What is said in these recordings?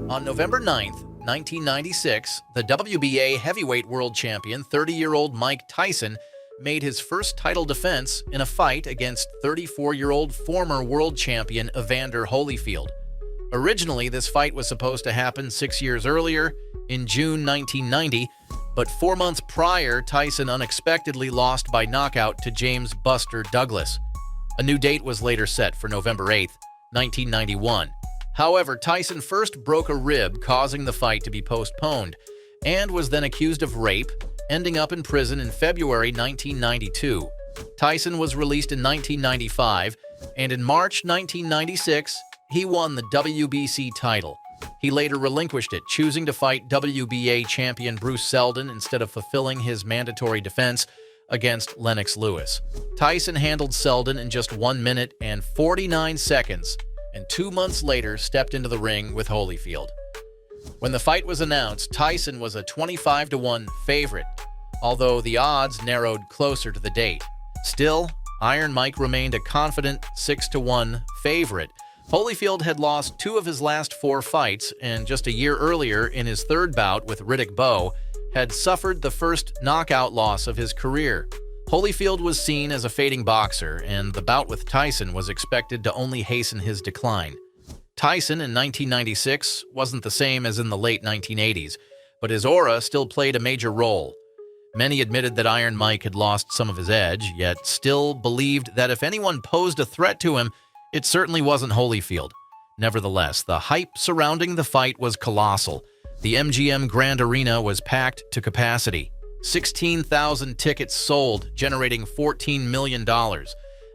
On November 9th, 1996, the WBA heavyweight world champion, 30-year-old Mike Tyson, made his first title defense in a fight against 34-year-old former world champion Evander Holyfield. Originally, this fight was supposed to happen 6 years earlier, in June 1990, but 4 months prior, Tyson unexpectedly lost by knockout to James "Buster" Douglas. A new date was later set for November 8, 1991. However, Tyson first broke a rib, causing the fight to be postponed, and was then accused of rape, ending up in prison in February 1992. Tyson was released in 1995, and in March 1996, he won the WBC title. He later relinquished it, choosing to fight WBA champion Bruce Seldon instead of fulfilling his mandatory defense against Lennox Lewis. Tyson handled Seldon in just 1 minute and 49 seconds, and 2 months later stepped into the ring with Holyfield. When the fight was announced, Tyson was a 25-1 favorite, although the odds narrowed closer to the date. Still, Iron Mike remained a confident 6-1 favorite. Holyfield had lost 2 of his last 4 fights, and just a year earlier, in his third bout with Riddick Bowe, had suffered the first knockout loss of his career. Holyfield was seen as a fading boxer, and the bout with Tyson was expected to only hasten his decline. Tyson in 1996 wasn't the same as in the late 1980s, but his aura still played a major role. Many admitted that Iron Mike had lost some of his edge, yet still believed that if anyone posed a threat to him, it certainly wasn't Holyfield. Nevertheless, the hype surrounding the fight was colossal. The MGM Grand Arena was packed to capacity. 16,000 tickets sold, generating $14 million.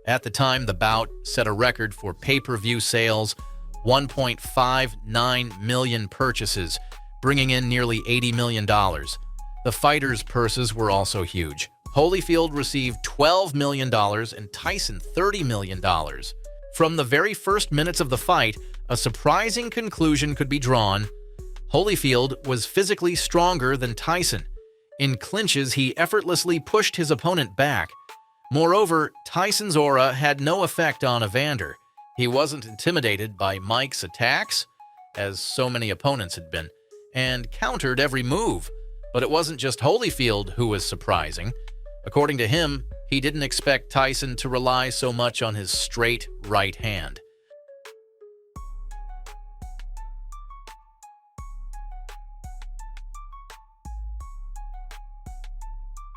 At the time, the bout set a record for pay-per-view sales, 1.59 million purchases, bringing in nearly $80 million. The fighters' purses were also huge. Holyfield received $12 million and Tyson $30 million. From the very first minutes of the fight, a surprising conclusion could be drawn. Holyfield was physically stronger than Tyson. In clinches, he effortlessly pushed his opponent back. Moreover, Tyson's aura had no effect on Evander. He wasn't intimidated by Mike's attacks, as so many opponents had been, and countered every move. But it wasn't just Holyfield who was surprising. According to him, he didn't expect Tyson to rely so much on his straight right hand.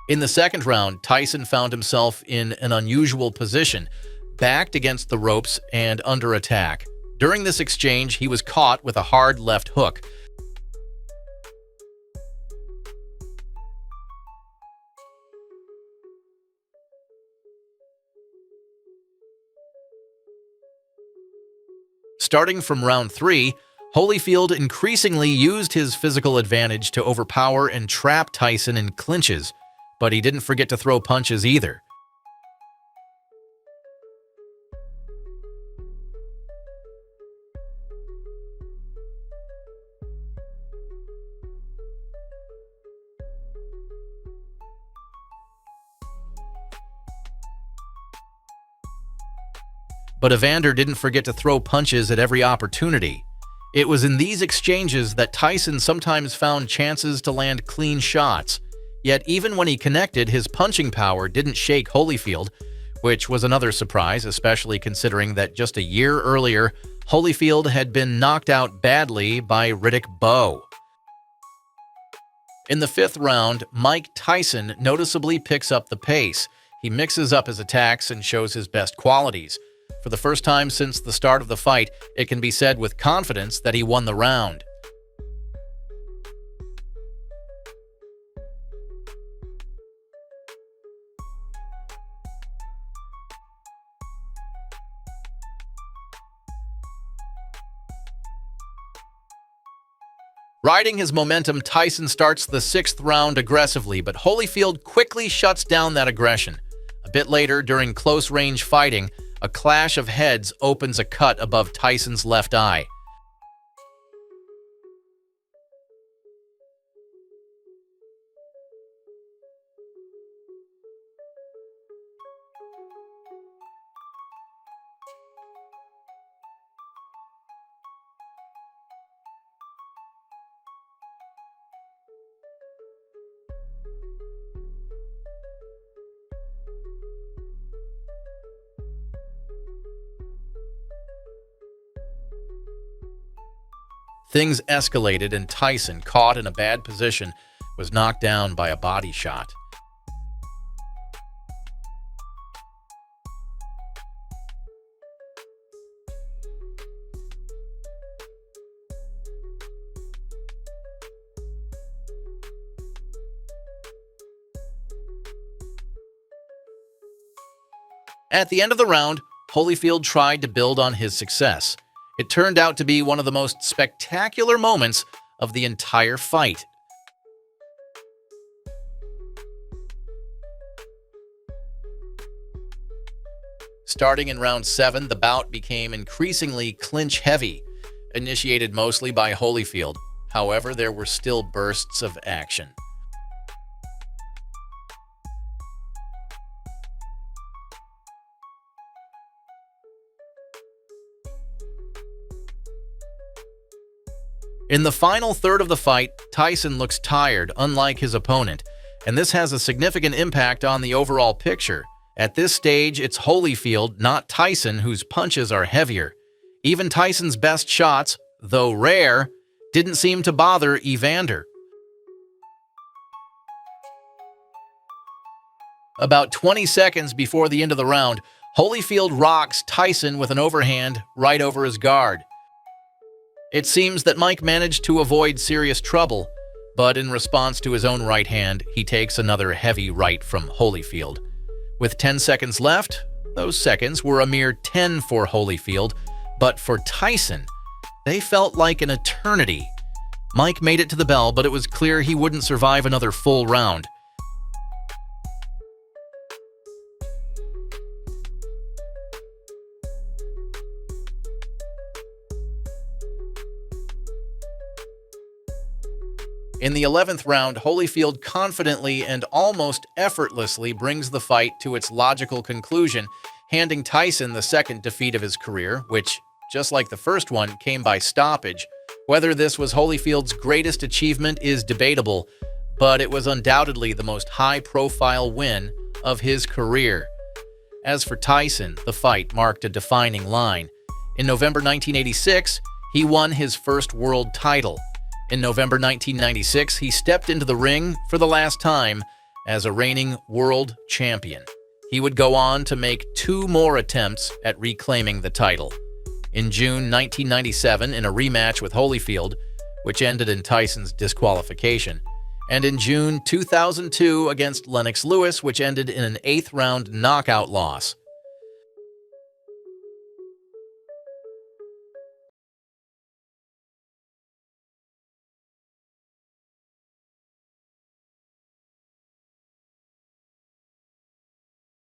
In the second round, Tyson found himself in an unusual position, backed against the ropes and under attack. During this exchange, he was caught with a hard left hook. Starting from round 3, Holyfield increasingly used his physical advantage to overpower and trap Tyson in clinches, but he didn't forget to throw punches either. But Evander didn't forget to throw punches at every opportunity. It was in these exchanges that Tyson sometimes found chances to land clean shots. Yet even when he connected, his punching power didn't shake Holyfield, which was another surprise, especially considering that just a year earlier, Holyfield had been knocked out badly by Riddick Bowe. In the 5th round, Mike Tyson noticeably picks up the pace. He mixes up his attacks and shows his best qualities. For the first time since the start of the fight, it can be said with confidence that he won the round. Riding his momentum, Tyson starts the 6th round aggressively, but Holyfield quickly shuts down that aggression. A bit later, during close-range fighting, a clash of heads opens a cut above Tyson's left eye. Things escalated and Tyson, caught in a bad position, was knocked down by a body shot. At the end of the round, Holyfield tried to build on his success. It turned out to be one of the most spectacular moments of the entire fight. Starting in round 7, the bout became increasingly clinch-heavy, initiated mostly by Holyfield. However, there were still bursts of action. In the final third of the fight, Tyson looks tired, unlike his opponent, and this has a significant impact on the overall picture. At this stage, it's Holyfield, not Tyson, whose punches are heavier. Even Tyson's best shots, though rare, didn't seem to bother Evander. About 20 seconds before the end of the round, Holyfield rocks Tyson with an overhand right over his guard. It seems that Mike managed to avoid serious trouble, but in response to his own right hand, he takes another heavy right from Holyfield. With 10 seconds left, those seconds were a mere 10 for Holyfield, but for Tyson, they felt like an eternity. Mike made it to the bell, but it was clear he wouldn't survive another full round. In the 11th round, Holyfield confidently and almost effortlessly brings the fight to its logical conclusion, handing Tyson the second defeat of his career, which, just like the first one, came by stoppage. Whether this was Holyfield's greatest achievement is debatable, but it was undoubtedly the most high-profile win of his career. As for Tyson, the fight marked a defining line. In November 1986, he won his first world title. In November 1996, he stepped into the ring for the last time as a reigning world champion. He would go on to make 2 more attempts at reclaiming the title. In June 1997, in a rematch with Holyfield, which ended in Tyson's disqualification, and in June 2002 against Lennox Lewis, which ended in an 8th-round knockout loss.